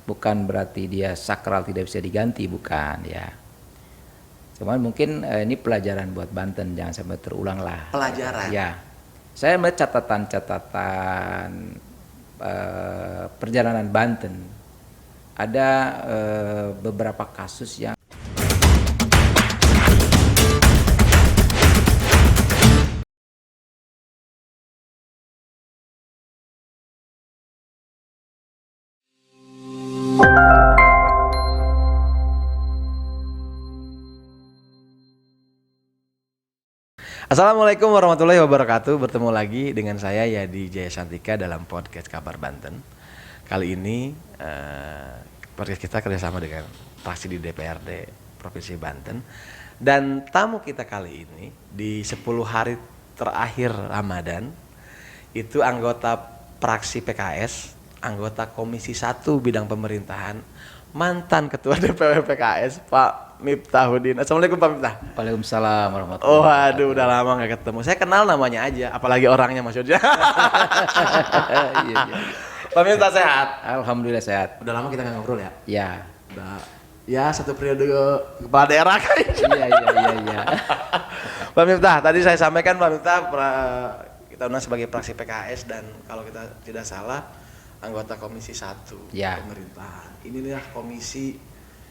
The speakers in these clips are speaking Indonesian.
bukan berarti dia sakral tidak bisa diganti, bukan ya. Cuman mungkin ini pelajaran buat Banten, jangan sampai terulang lah. Pelajaran. Ya, saya melihat catatan perjalanan Banten. Ada beberapa kasus yang Assalamualaikum warahmatullahi wabarakatuh. Bertemu lagi dengan saya Yadi Jaya Santika dalam podcast Kabar Banten. Kali ini podcast kita kerjasama dengan fraksi di DPRD Provinsi Banten. Dan tamu kita kali ini di 10 hari terakhir Ramadan itu anggota fraksi PKS, anggota Komisi 1 Bidang Pemerintahan, mantan Ketua DPW PKS Pak Miftahudin. Assalamualaikum Pak Miftah. Waalaikumsalam warahmatullahi Oh wabarakatuh. aduh, udah lama gak ketemu. Saya kenal namanya aja, apalagi orangnya maksudnya. Iya. Pak Miftah sehat? Alhamdulillah sehat. Udah lama kita gak ngobrol ya? Ya. Udah ya satu periode kepala daerah kayaknya. Iya. Pak Miftah, tadi saya sampaikan Pak Miftah kita undang sebagai fraksi PKS dan kalau kita tidak salah anggota Komisi 1 Ya. Pemerintahan. Inilah komisi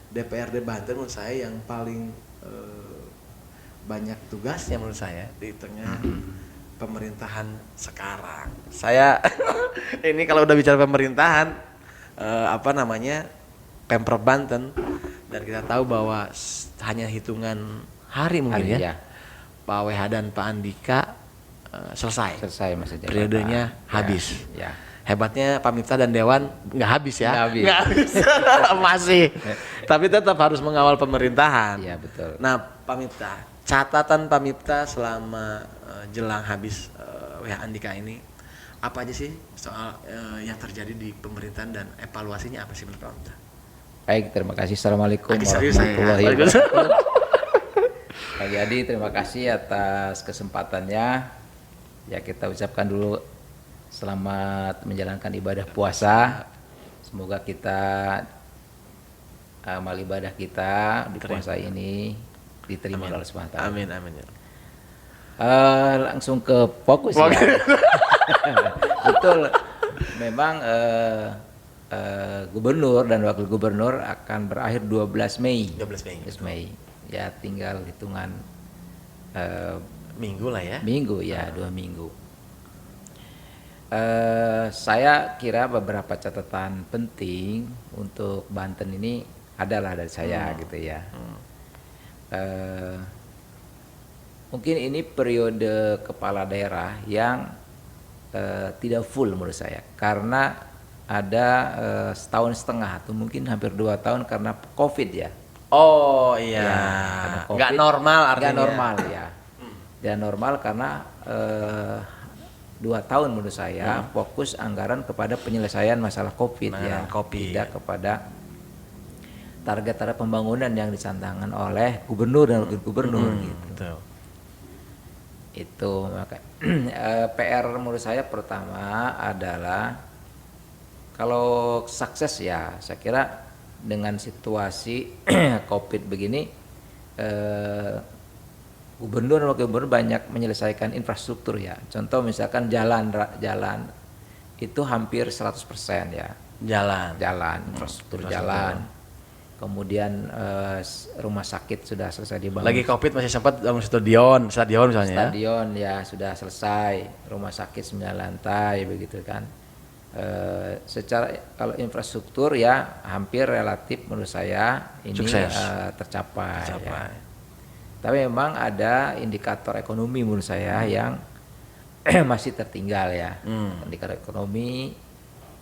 DPRD Banten menurut saya yang paling banyak tugasnya menurut saya di tengah pemerintahan sekarang. Saya ini kalau udah bicara pemerintahan Pemprov Banten, dan kita tahu bahwa hanya hitungan hari mungkin ya. Pak WH dan Pak Andika selesai masa jabatan. periodenya habis. Ya. Hebatnya Pak Miftah dan Dewan nggak habis ya? Nggak habis. Masih. Tapi tetap harus mengawal pemerintahan. Iya betul. Nah Pak Miftah, catatan Pak Miftah selama jelang habis WH Andika ini, apa aja sih soal yang terjadi di pemerintahan dan evaluasinya apa sih menurut Pak Miftah? Baik, terima kasih. Assalamualaikum Serius, warahmatullahi saya. wabarakatuh. Pak Yadi, terima kasih atas kesempatannya. Ya, kita ucapkan dulu selamat menjalankan ibadah puasa. Semoga kita amal ibadah kita di puasa ini diterima oleh Allah Subhanahu wa taala. Amin. Langsung ke fokus ya. Betul. Memang gubernur dan wakil gubernur akan berakhir 12 Mei. 12 Mei. Ya, tinggal hitungan Minggu lah ya. Minggu ya, 2 minggu. Saya kira beberapa catatan penting untuk Banten ini adalah dari saya gitu ya. Mungkin ini periode kepala daerah yang tidak full menurut saya, karena ada setahun setengah atau mungkin hampir 2 tahun karena COVID ya. Oh iya. Ya, Nggak normal artinya. Nggak normal ya. Dan normal karena 2 tahun menurut saya fokus anggaran kepada penyelesaian masalah COVID ya. Tidak kepada target-target pembangunan yang disandangkan oleh gubernur dan wakil gubernur gitu. Betul. Itu maka PR menurut saya pertama adalah kalau sukses ya, saya kira dengan situasi COVID begini, gubernur dan wakil gubernur banyak menyelesaikan infrastruktur ya. Contoh misalkan jalan itu hampir 100% ya. Jalan, infrastruktur jalan. Kemudian rumah sakit sudah selesai dibangun. Lagi COVID masih sempat bangun stadion misalnya. Stadion ya sudah selesai, rumah sakit 9 lantai begitu kan. Secara kalau infrastruktur ya hampir relatif menurut saya ini tercapai. Ya. Tapi memang ada indikator ekonomi menurut saya yang masih tertinggal ya. Indikator ekonomi,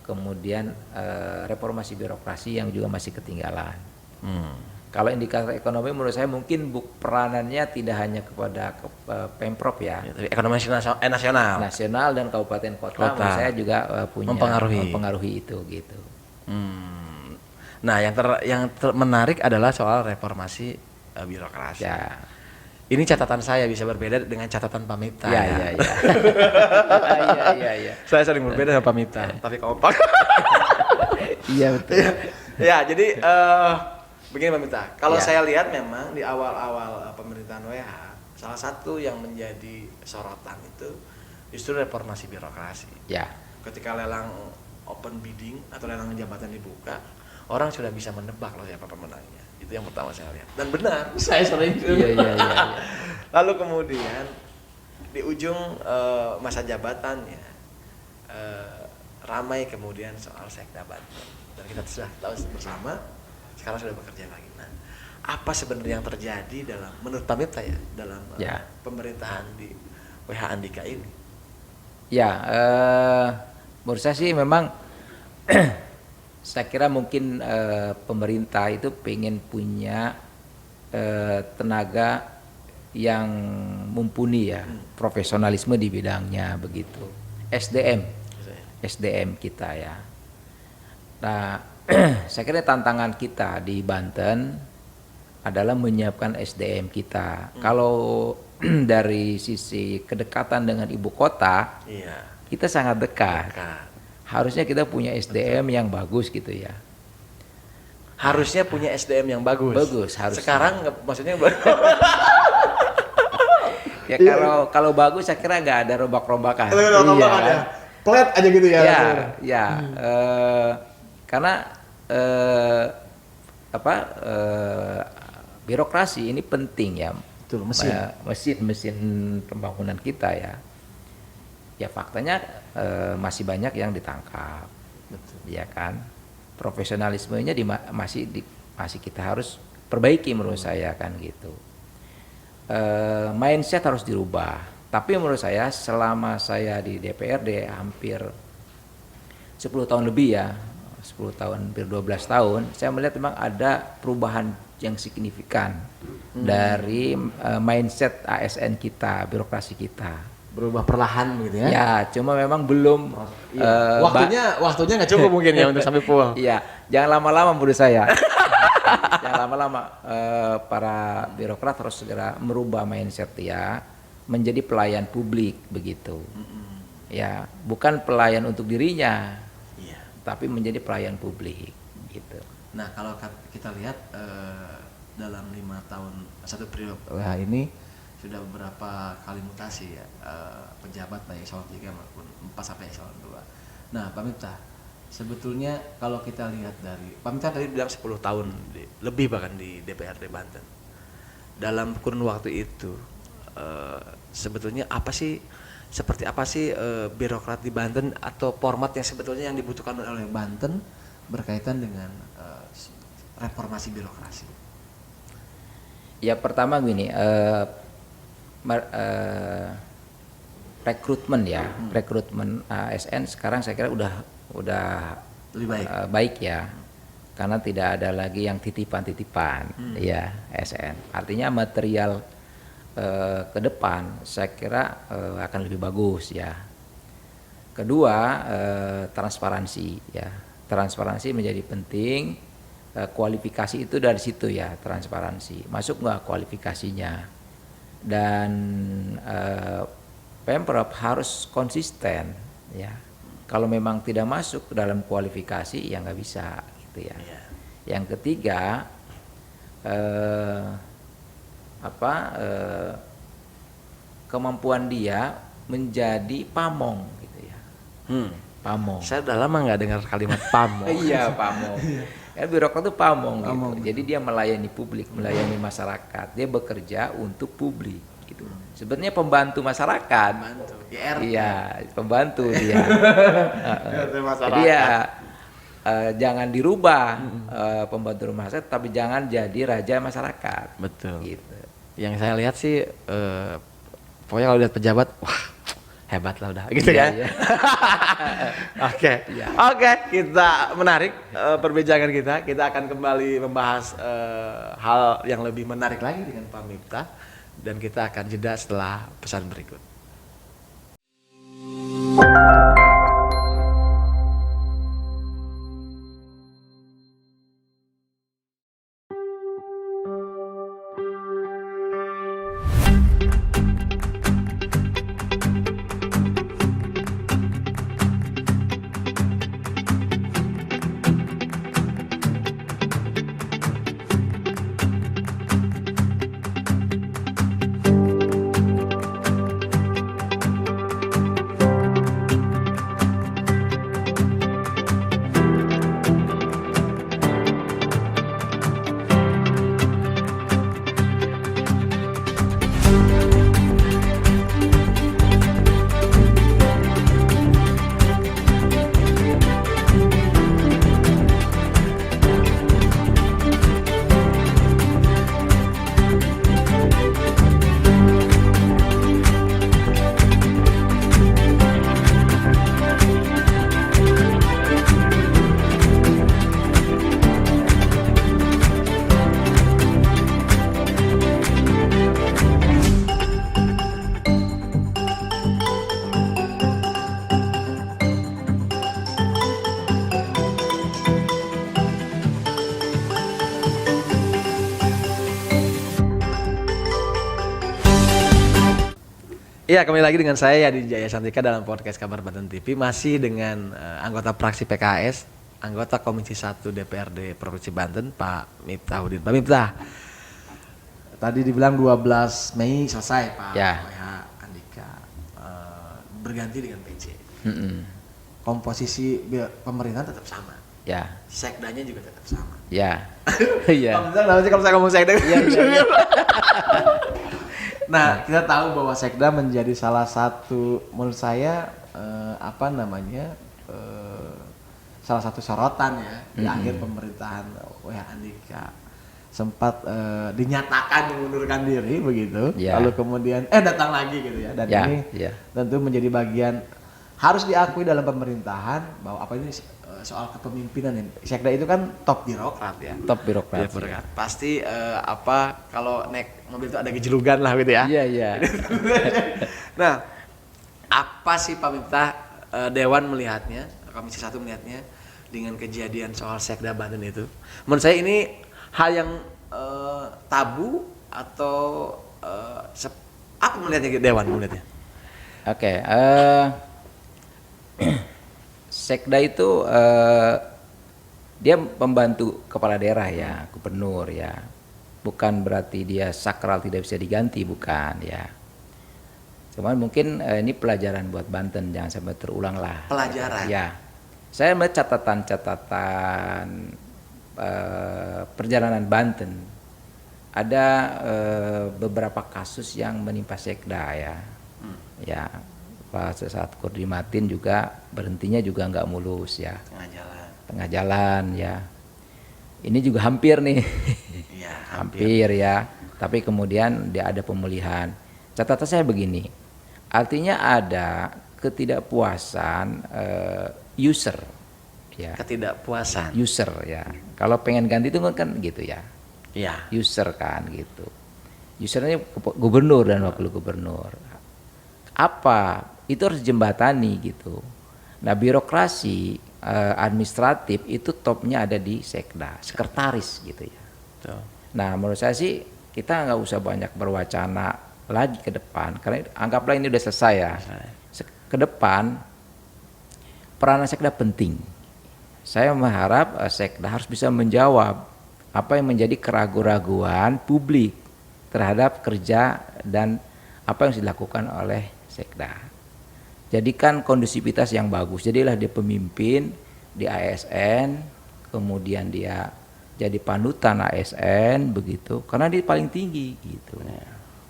kemudian reformasi birokrasi yang juga masih ketinggalan. Kalau indikator ekonomi menurut saya mungkin peranannya tidak hanya kepada Pemprov ya. Ekonomi nasional dan kabupaten kota. Menurut saya juga punya mempengaruhi itu gitu. Nah, yang menarik adalah soal reformasi birokrasi. Ya. Ini catatan saya bisa berbeda dengan catatan Pak Miftah. Iya. Saya sering berbeda dengan Pak Miftah, tapi kompak. Iya betul. Ya, jadi begini Pak Miftah. Kalau Ya. saya lihat memang di awal-awal pemerintahan WH, salah satu yang menjadi sorotan itu justru reformasi birokrasi. Ya. Ketika lelang open bidding atau lelang jabatan dibuka, orang sudah bisa menebak loh siapa pemenangnya. Itu yang pertama saya lihat. Dan benar, saya sering. Iya. Lalu kemudian di ujung masa jabatannya ramai kemudian soal sekda Banten. Dan kita sudah tahu bersama sekarang sudah bekerja lagi. Nah, apa sebenarnya yang terjadi dalam menurut Pak Miftah ya dalam pemerintahan di WH Andika ini? Ya, menurut saya sih memang saya kira mungkin pemerintah itu pengen punya tenaga yang mumpuni ya, profesionalisme di bidangnya begitu. SDM kita ya. Nah, saya kira tantangan kita di Banten adalah menyiapkan SDM kita. Kalau dari sisi kedekatan dengan ibu kota, kita sangat dekat. Harusnya kita punya SDM yang bagus gitu ya. Harusnya punya SDM yang bagus. Bagus harusnya. Sekarang maksudnya bagus. Ya kalau bagus saya kira nggak ada robak-robakan. Iya. Ya. Flat aja gitu ya. Ya. Karena birokrasi ini penting ya. Betul, mesin pembangunan kita ya. Ya faktanya masih banyak yang ditangkap. Betul. Ya kan. Profesionalismenya masih kita harus perbaiki menurut saya kan gitu. Mindset harus dirubah. Tapi menurut saya selama saya di DPRD hampir 10 tahun lebih ya, 10 tahun, hampir 12 tahun, saya melihat memang ada perubahan yang signifikan dari mindset ASN kita, birokrasi kita. Berubah perlahan gitu ya? Ya, cuma memang belum. Waktunya nggak cukup mungkin ya untuk sampai pulang. Iya, jangan lama-lama menurut saya. Jangan lama-lama. Para birokrat harus segera merubah mindset ya, menjadi pelayan publik begitu. Ya, bukan pelayan untuk dirinya, tapi menjadi pelayan publik gitu. Nah, kalau kita lihat dalam 5 tahun satu periode ini sudah beberapa kali mutasi ya pejabat baik eselon 3 maupun 4 sampai eselon 2. Nah, Pak Miftah, sebetulnya kalau kita lihat dari Pak Miftah tadi bilang 10 tahun lebih bahkan di DPRD Banten. Dalam kurun waktu itu sebetulnya seperti apa sih birokrat di Banten atau format yang sebetulnya yang dibutuhkan oleh Banten berkaitan dengan reformasi birokrasi? Ya pertama gini, rekrutmen ya, rekrutmen ASN sekarang saya kira udah lebih baik ya, karena tidak ada lagi yang titipan ya ASN. Artinya material ke depan saya kira akan lebih bagus ya. Kedua, transparansi ya, transparansi menjadi penting. Kualifikasi itu dari situ ya, transparansi masuk nggak kualifikasinya, dan Pemprov harus konsisten ya. Kalau memang tidak masuk dalam kualifikasi ya nggak bisa gitu ya. Yang ketiga kemampuan dia menjadi pamong gitu ya. Pamong. Saya udah lama nggak dengar kalimat pamong. Iya, pamong. Ya, birokrat itu pamong gitu. Jadi dia melayani publik, melayani masyarakat. Dia bekerja untuk publik gitu. Sebenarnya pembantu masyarakat. Iya, pembantu dia. Jadi ya jangan dirubah pembantu rumah sakit, tapi jangan jadi raja masyarakat. Betul. Gitu. Yang saya lihat sih pokoknya kalau lihat pejabat, wah hebat lah udah gitu ya. Oke, kita menarik perbincangan kita akan kembali membahas hal yang lebih menarik lagi dengan Pak Miftah, dan kita akan jeda setelah pesan berikut. Iya, kembali lagi dengan saya Yadi Jaya Santika dalam podcast Kabar Banten TV, masih dengan anggota fraksi PKS, anggota Komisi 1 DPRD Provinsi Banten, Pak Miftahudin. Pak Miftah, tadi dibilang 12 Mei selesai Pak Ya. WH Andika, berganti dengan PJ. Mm-mm. Komposisi pemerintahan tetap sama, Ya, sekdanya juga tetap sama. ya, Pak iya, Miftah, kenapa sih kalau saya ngomong sekda? iya, iya. Nah, kita tahu bahwa sekda menjadi salah satu, menurut saya salah satu sorotan ya di akhir pemerintahan WH Andika, sempat dinyatakan mengundurkan diri begitu, Ya. lalu kemudian datang lagi gitu ya, dan Ya, ini ya. tentu menjadi bagian harus diakui dalam pemerintahan bahwa ini soal kepemimpinan ini. Sekda itu kan top birokrat ya. Top birokrat. Birokrat. Pasti kalau naik mobil itu ada gejlugan lah gitu ya. Iya, iya. Nah, apa sih Pak Miftah, Dewan melihatnya, Komisi 1 melihatnya dengan kejadian soal Sekda Banten itu? Menurut saya ini hal yang tabu atau apa melihatnya Dewan melihatnya? Oke, Sekda itu dia pembantu kepala daerah ya, gubernur ya. Bukan berarti dia sakral tidak bisa diganti, bukan ya. Cuman mungkin ini pelajaran buat Banten, jangan sampai terulang lah. Pelajaran. Ya, saya melihat catatan perjalanan Banten. Ada beberapa kasus yang menimpa Sekda ya. Ya, pada saat Kurdimatin juga berhentinya juga nggak mulus ya. Tengah jalan ya. Ini juga hampir nih. Iya, hampir ya. Tapi kemudian dia ada pemulihan. Catatan saya begini. Artinya ada ketidakpuasan user ya. Ketidakpuasan. User ya. Kalau pengen ganti itu kan gitu ya. Iya. User kan gitu. Usernya gubernur dan wakil gubernur. Apa? Itu harus jembatani gitu. Nah, birokrasi administratif itu topnya ada di Sekda, sekretaris gitu ya. Tuh. Nah, menurut saya sih kita nggak usah banyak berwacana lagi ke depan, karena anggaplah ini udah selesai ya. Ke depan peranan Sekda penting. Saya mengharap Sekda harus bisa menjawab apa yang menjadi keraguan-raguan publik terhadap kerja dan apa yang dilakukan oleh Sekda. Jadikan kondusivitas yang bagus. Jadilah dia pemimpin di ASN, kemudian dia jadi panutan ASN begitu, karena dia paling tinggi gitu.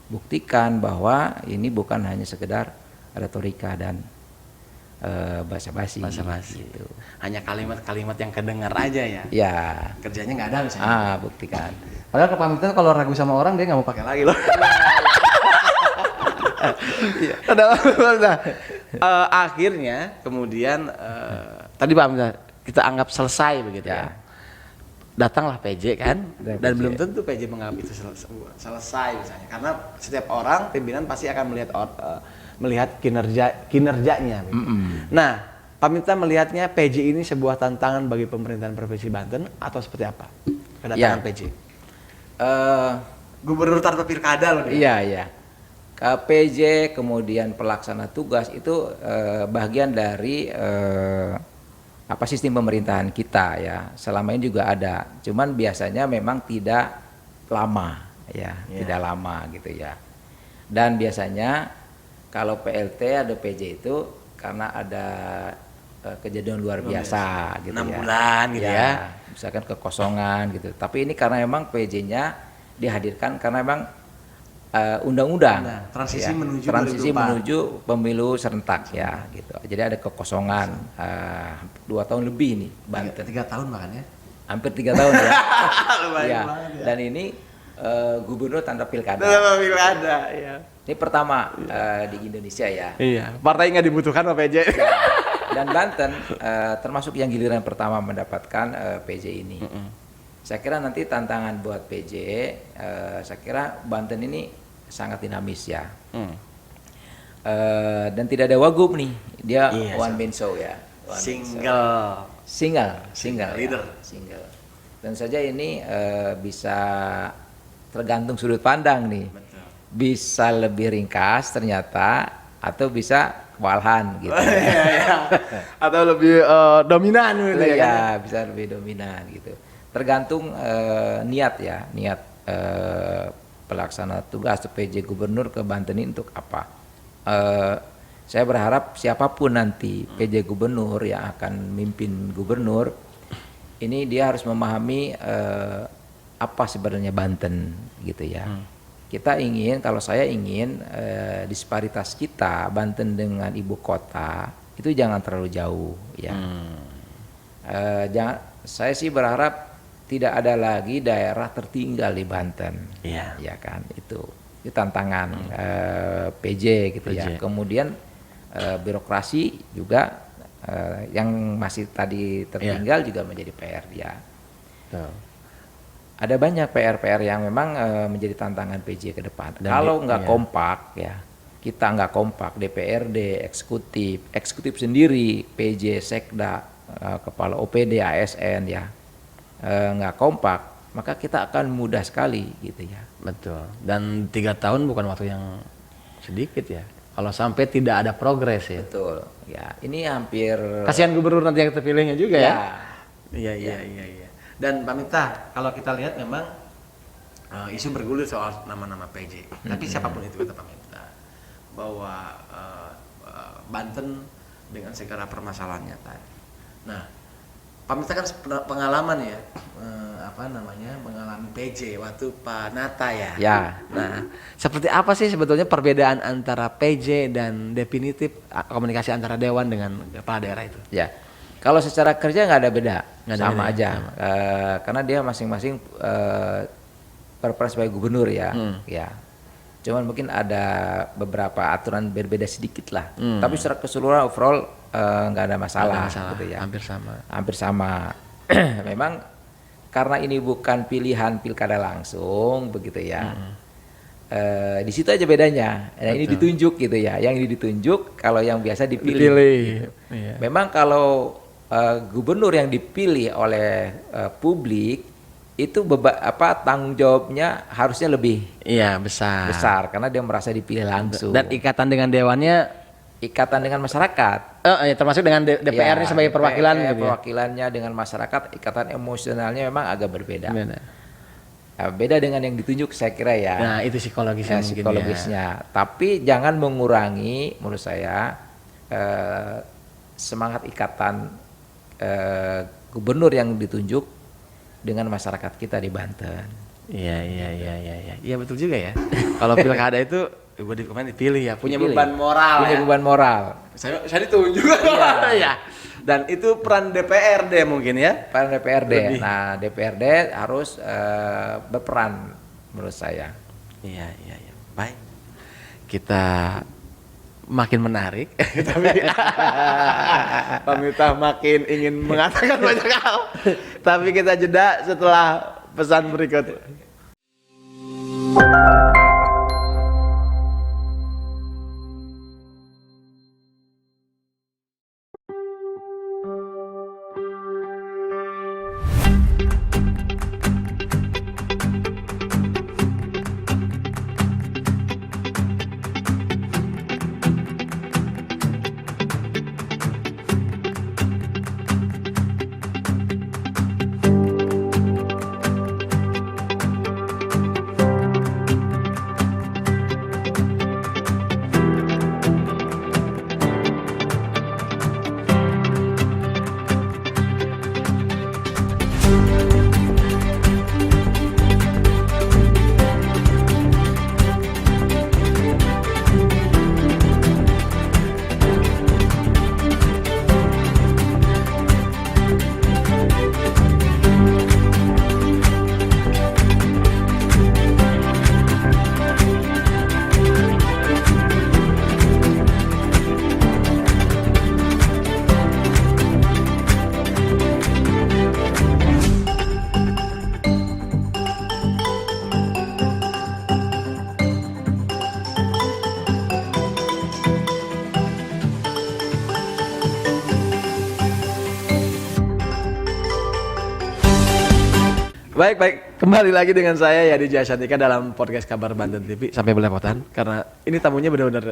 Buktikan bahwa ini bukan hanya sekedar retorika dan basa-basi. Gitu. Hanya kalimat-kalimat yang kedengar aja ya. Ya. Kerjanya nggak ada misalnya. Buktikan. Padahal Pak Miftah kalau ragu sama orang dia nggak mau pakai lagi loh. Akhirnya kemudian tadi Pak Miftah kita anggap selesai begitu ya. Datanglah PJ kan, dan PJ. belum tentu PJ menganggap itu selesai misalnya, karena setiap orang pimpinan pasti akan melihat kinerjanya. Gitu. Nah, Pak Miftah melihatnya PJ ini sebuah tantangan bagi pemerintahan Provinsi Banten atau seperti apa kedatangan PJ? Gubernur tanpa pilkada loh. Iya. KPJ kemudian pelaksana tugas itu bagian dari sistem pemerintahan kita ya. Selama ini juga ada, cuman biasanya memang tidak lama ya, tidak lama gitu ya. Dan biasanya kalau PLT ada PJ itu karena ada kejadian luar biasa gitu 6 ya. bulan gitu ya. Misalkan kekosongan gitu. Tapi ini karena memang PJ-nya dihadirkan karena memang undang-undang. Transisi ya, menuju transisi 2004. menuju pemilu serentak ya gitu. Jadi ada kekosongan 2 tahun lebih nih Banten. 3 tahun bahkan ya. Hampir 3 tahun ya. Lumayan Ya. banget ya. Dan ini gubernur tanpa pilkada. Tanpa pilkada ya. Ini pertama di Indonesia ya. Iya, partai nggak dibutuhkan Pak PJ. Dan Banten termasuk yang giliran pertama mendapatkan PJ ini. Saya kira nanti tantangan buat PJ, saya kira Banten ini sangat dinamis ya. Dan tidak ada wagub nih, dia one man show ya. Single leader. Single. Dan saja ini bisa tergantung sudut pandang nih. Betul. bisa lebih ringkas ternyata, atau bisa kewalahan gitu. Atau lebih dominan gitu ya. Ya, bisa lebih dominan gitu. Tergantung niat ya, niat pelaksana tugas atau PJ Gubernur ke Banten ini untuk apa. Saya berharap siapapun nanti PJ Gubernur yang akan mimpin Gubernur, ini dia harus memahami apa sebenarnya Banten gitu ya. Kita ingin, kalau saya ingin disparitas kita Banten dengan ibu kota itu jangan terlalu jauh ya. Saya sih berharap tidak ada lagi daerah tertinggal di Banten, ya kan itu tantangan PJ gitu ya. Kemudian birokrasi juga yang masih tadi tertinggal juga menjadi PR dia. Ada banyak PR-PR yang memang menjadi tantangan PJ ke depan. Kalau nggak kompak ya, kita nggak kompak, DPRD, eksekutif sendiri, PJ, Sekda, kepala OPD, ASN ya, nggak kompak, maka kita akan mudah sekali gitu ya. Betul. Dan 3 tahun bukan waktu yang sedikit ya. Kalau sampai tidak ada progres ya. Betul. Ya, ini hampir. Kasihan gubernur nanti yang terpilihnya juga ya. Iya. Dan Pak Miftah, kalau kita lihat memang isu bergulir soal nama-nama PJ. Tapi siapapun itu kata Pak Miftah, bahwa Banten dengan segala permasalahannya tadi. Nah, Pak Miftah kan pengalaman ya, mengalami PJ waktu Pak Nata ya. Ya. Nah, seperti apa sih sebetulnya perbedaan antara PJ dan definitif komunikasi antara dewan dengan kepala daerah itu? Ya, kalau secara kerja nggak ada beda, sama aja. Sama. Karena dia masing-masing berperan sebagai gubernur ya. Ya. Cuman mungkin ada beberapa aturan berbeda sedikit lah. Tapi secara keseluruhan overall nggak ada masalah, gitu ya. Hampir sama. Memang karena ini bukan pilihan pilkada langsung begitu ya. Di situ aja bedanya. Nah, ini ditunjuk gitu ya. Yang ini ditunjuk, kalau yang biasa dipilih. Gitu. Iya. Memang kalau gubernur yang dipilih oleh publik itu tanggung jawabnya harusnya lebih besar karena dia merasa dipilih langsung. Dan ikatan dengan dewannya, ikatan dengan masyarakat. Termasuk dengan DPR-nya sebagai perwakilan gitu ya. Perwakilannya dengan masyarakat, ikatan emosionalnya memang agak berbeda. Beda dengan yang ditunjuk saya kira ya. Nah, itu psikologisnya mungkin ya. Tapi jangan mengurangi menurut saya semangat ikatan gubernur yang ditunjuk dengan masyarakat kita di Banten. Iya. Iya betul juga ya. Kalau pilkada itu gue dipilih ya, punya beban moral. Beban moral. Saya ditunjuk. Iya. Dan itu peran DPRD mungkin ya. Peran DPRD. Lebih. Nah, DPRD harus berperan menurut saya. Iya. Baik. Kita makin menarik, tapi Pak Miftah makin ingin mengatakan banyak hal. Tapi kita jeda setelah pesan berikut. Baik, kembali lagi dengan saya Yadi Jaya Santika dalam podcast Kabar Banten TV. Sampai belepotan karena ini tamunya benar-benar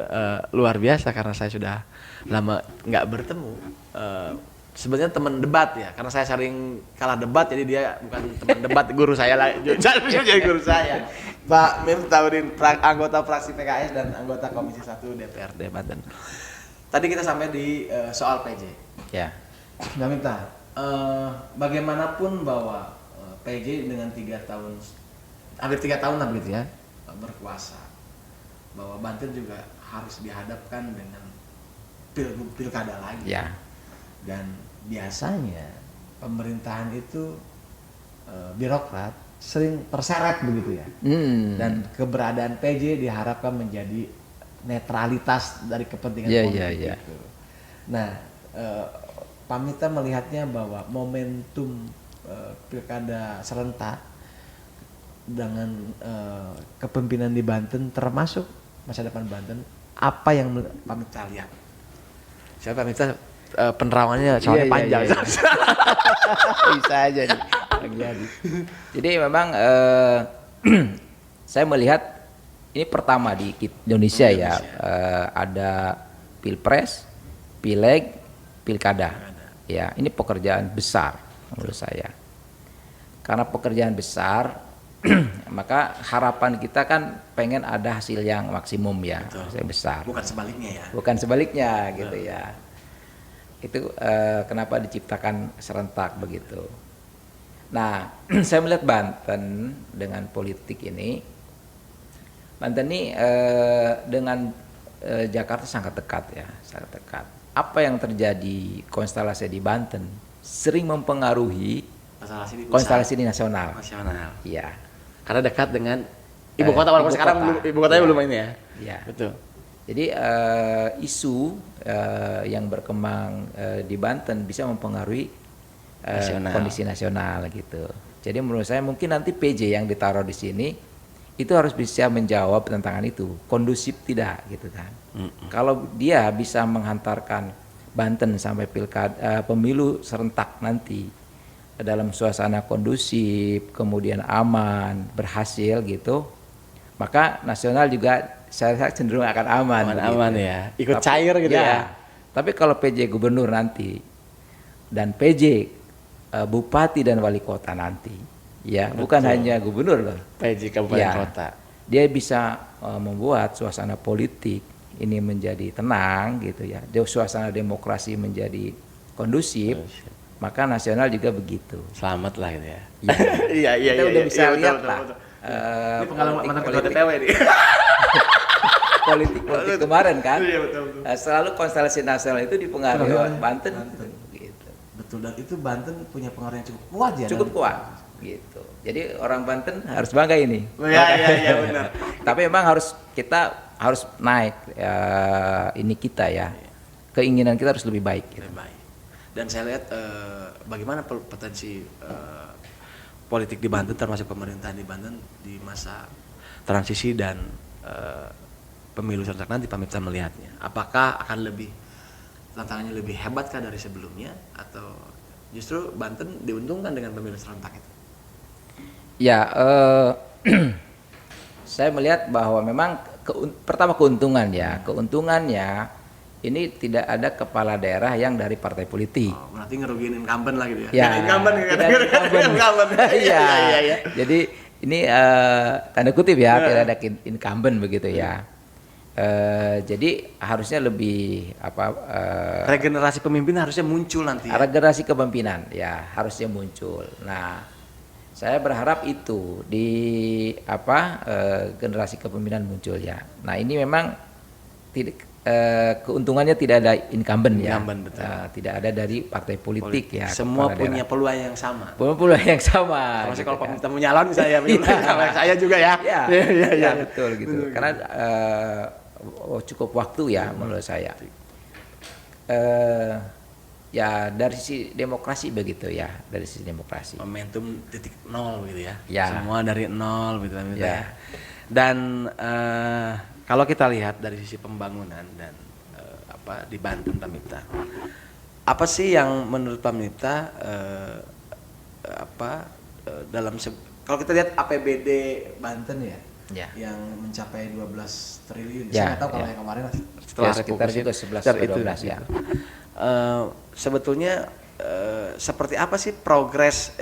luar biasa karena saya sudah lama nggak bertemu. Sebenarnya teman debat ya, karena saya sering kalah debat jadi dia bukan teman debat, guru saya lah, jadi guru saya. Pak Miftahudin, anggota fraksi PKS dan anggota Komisi 1 DPRD Banten. Tadi kita sampai di soal PJ. Ya. Mbak Miftah, bagaimanapun bahwa PJ dengan 3 tahun, hampir 3 tahun lah begitu ya, berkuasa, bahwa Banten juga harus dihadapkan dengan pilkada lagi. Ya. Dan biasanya pemerintahan itu birokrat sering terseret begitu ya. Dan keberadaan PJ diharapkan menjadi netralitas dari kepentingan politik itu. Nah, Pak Mita melihatnya bahwa momentum pilkada serentak dengan kepemimpinan di Banten termasuk masa depan Banten, apa yang Pak Mita lihat? Siapa Pak Mita? Penerawannya soalnya panjang. Bisa aja nih. Jadi memang saya melihat ini pertama di Indonesia ya, ada pilpres, pileg, pilkada. Ya, ini pekerjaan besar menurut saya. Karena pekerjaan besar, maka harapan kita kan pengen ada hasil yang maksimum ya, hasil besar. Bukan sebaliknya ya. Bukan sebaliknya gitu ya. Itu kenapa diciptakan serentak begitu. Nah, saya melihat Banten dengan politik ini, Banten ini dengan Jakarta sangat dekat ya, sangat dekat. Apa yang terjadi konstelasi di Banten sering mempengaruhi konstelasi di nasional. Iya. Karena dekat dengan ibu kota, walaupun sekarang ibu kotanya belum ini ya. Iya. Betul. Jadi isu yang berkembang di Banten bisa mempengaruhi kondisi nasional gitu. Jadi menurut saya mungkin nanti PJ yang ditaruh di sini itu harus bisa menjawab tantangan itu. Kondusif tidak gitu kan. Kalau dia bisa menghantarkan Banten sampai pemilu serentak nanti dalam suasana kondusif, kemudian aman, berhasil gitu, maka nasional juga saya cenderung akan aman ya, ikut cair gitu ya. Tapi kalau PJ gubernur nanti dan PJ bupati dan wali kota nanti, ya. Betul. Bukan hanya gubernur loh, PJ kabupaten kota, dia bisa membuat suasana politik ini menjadi tenang gitu ya, suasana demokrasi menjadi kondusif. Maka nasional juga begitu. Selamat lah gitu ya. Iya. Kita udah bisa lihat lah. Ini pengalaman mantan ketua DPW nih. politik kemarin kan, betul. Selalu konstelasi nasional itu dipengaruhi oleh Banten. Gitu. Betul, dan itu Banten punya pengaruh yang cukup kuat ya. Cukup kuat, gitu. Jadi orang Banten harus bangga ini. Iya benar. Tapi memang kita harus naik ini kita ya. Keinginan kita harus lebih baik. Gitu. Lebih baik. Dan saya lihat bagaimana potensi politik di Banten, termasuk pemerintahan di Banten di masa transisi dan pemilu serentak nanti. Pak Miftah melihatnya, apakah akan tantangannya lebih hebatkah dari sebelumnya, atau justru Banten diuntungkan dengan pemilu serentak itu? Ya, saya melihat bahwa memang pertama keuntungannya ini tidak ada kepala daerah yang dari partai politik. Berarti ngerugiin incumbent lah gitu ya? Ya, incumbent. Iya. Jadi ini tanda kutip ya, tidak ada incumbent begitu ya. Jadi harusnya lebih regenerasi pemimpin harusnya muncul nanti. Regenerasi kepemimpinan ya harusnya muncul. Nah, saya berharap itu di generasi kepemimpinan muncul ya. Nah, ini memang keuntungannya tidak ada incumbent ya. Tidak ada dari partai politik ya. Semua punya peluang yang sama. Peluang yang sama. Termasuk kalau Pak Miftah mau nyalon saya saya juga ya. Iya, betul gitu. Karena cukup waktu ya menurut saya. Ya dari sisi demokrasi begitu ya, dari sisi demokrasi. Momentum titik nol gitu ya. Semua dari nol gitu ya. Dan kalau kita lihat dari sisi pembangunan dan di Banten, Pak Miftah, apa sih yang menurut Pak Miftah kalau kita lihat APBD Banten ya, Ya. yang mencapai 12 triliun. Ya, Saya nggak tahu kalau ya. yang kemarin Ya, sekitar juga 11-12 ya. Sebetulnya seperti apa sih progres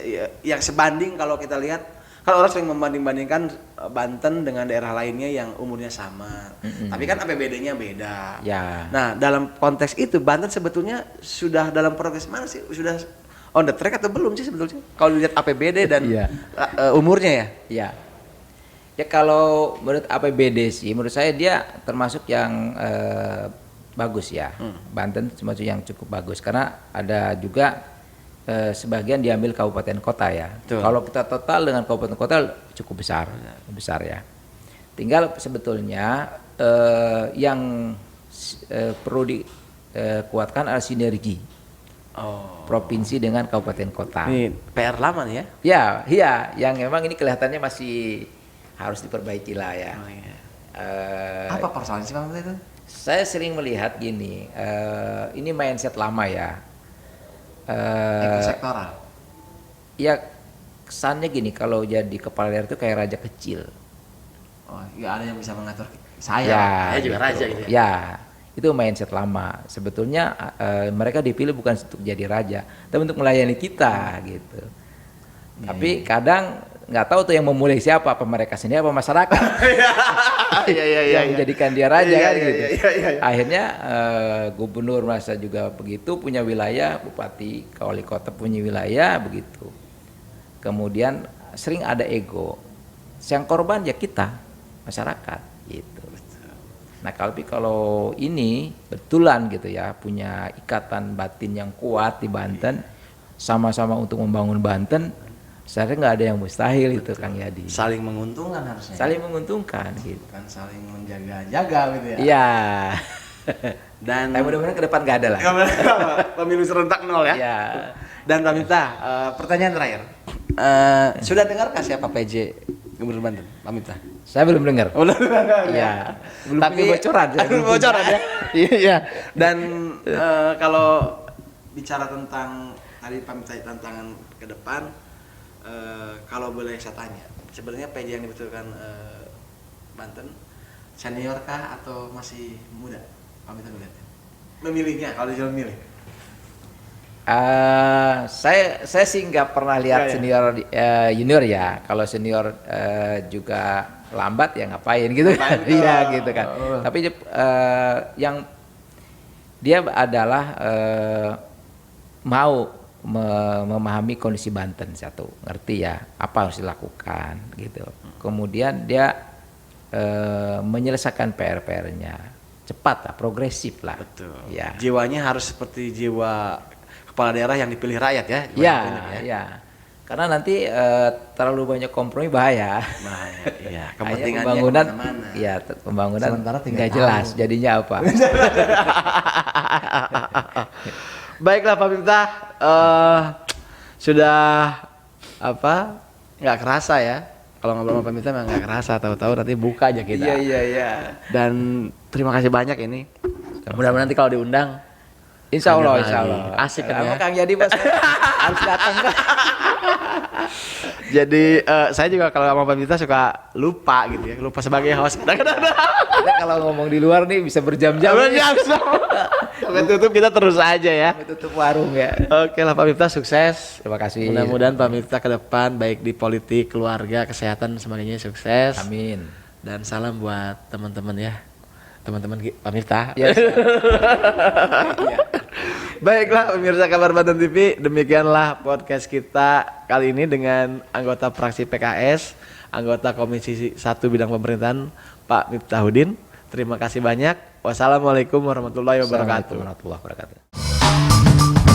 yang sebanding kalau kita lihat, kalau orang sering membanding-bandingkan Banten dengan daerah lainnya yang umurnya sama, tapi kan APBD-nya beda. Ya. Nah, dalam konteks itu Banten sebetulnya sudah dalam progres mana sih? Sudah on the track atau belum sih sebetulnya? Kalau dilihat APBD dan Iya. Umurnya ya? Ya. Ya kalau menurut APBD sih, menurut saya dia termasuk yang bagus ya. Banten termasuk yang cukup bagus karena ada juga sebagian diambil kabupaten kota ya. Betul. Kalau kita total dengan kabupaten kota cukup besar ya. Tinggal sebetulnya yang perlu dikuatkan adalah sinergi provinsi dengan kabupaten kota. Ini PR lama nih ya? Ya, iya, yang memang ini kelihatannya masih harus diperbaiki lah ya. Oh, iya. Apa Apa persoalannya sih Pak itu? Saya sering melihat gini, ini mindset lama ya. Ekosektoral. Ya kesannya gini, kalau jadi kepala daerah itu kayak raja kecil. Oh, ya ada yang bisa mengatur saya juga gitu. raja gitu ya. Ya, itu mindset lama. Sebetulnya mereka dipilih bukan untuk jadi raja, tapi untuk melayani kita gitu. Tapi kadang nggak tahu tuh yang memulai siapa, apa mereka sendiri apa masyarakat. Yang menjadikan dia raja kan gitu. Akhirnya gubernur merasa juga begitu, punya wilayah, bupati, wali kota punya wilayah begitu. Kemudian sering ada ego. Yang korban ya kita, masyarakat gitu. Nah kalau ini betulan gitu ya, punya ikatan batin yang kuat di Banten, sama-sama untuk membangun Banten, sebenarnya nggak ada yang mustahil. Betul. Itu Kang Yadi. Saling menguntungkan harusnya. Saling menguntungkan gitu. Kan saling menjaga-jaga gitu ya. Iya. Dan mudah-mudahan ke depan nggak ada lah. Pemilu serentak 0 ya. Iya. Dan Pak Miftah, pertanyaan terakhir. Sudah dengarkah siapa PJ Gubernur Banten, Pak Miftah? Saya belum dengar. Belum dengar. Iya. Belum Tapi punya bocoran. Belum bocoran ya. Iya. Dan kalau bicara tentang tadi Pak Miftah tantangan ke depan, kalau boleh saya tanya, sebenarnya PJ yang dibutuhkan Banten senior kah atau masih muda? Pak Miftah melihatnya. Memilihnya kalau disuruh milih. Saya sih nggak pernah lihat senior junior ya. Kalau senior juga lambat ya ngapain gitu kan? Iya gitu kan. Tapi yang dia adalah mau memahami kondisi Banten, satu, ngerti ya apa harus dilakukan gitu. Kemudian dia menyelesaikan PR-nya cepat lah, progresif lah. Betul. Ya. Jiwanya harus seperti jiwa kepala daerah yang dipilih rakyat ya. Ya. Karena nanti terlalu banyak kompromi bahaya. Bahaya. Iya. Kepentingannya pembangunan, ya pembangunan nggak jelas jadinya apa. Baiklah Pak Miftah, sudah apa? Nggak kerasa ya. Kalau ngobrol sama Pak Miftah memang nggak kerasa, tahu-tahu nanti buka aja kita. Iya. Dan terima kasih banyak ini. Mudah-mudahan nanti kalau diundang, Insya Allah. Asik kan ya. Kang Yadi harus datang kan. Jadi saya juga kalau sama Pak Miftah suka lupa gitu ya, lupa sebagai host. Kita kalau ngomong di luar nih bisa berjam-jam. Sampai tutup kita terus aja ya. Sampai tutup warung ya. Oke lah Pak Miftah, sukses. Terima kasih. Mudah-mudahan Pak Miftah ke depan baik di politik, keluarga, kesehatan sebagainya sukses. Amin. Dan salam buat teman-teman ya. Teman-teman Pak Miftah. Yes. Baiklah pemirsa Kabar Banten TV, demikianlah podcast kita kali ini dengan anggota fraksi PKS, anggota Komisi 1 Bidang Pemerintahan Pak Miftahuddin. Terima kasih banyak. Wassalamualaikum warahmatullahi wabarakatuh. Assalamualaikum warahmatullahi wabarakatuh.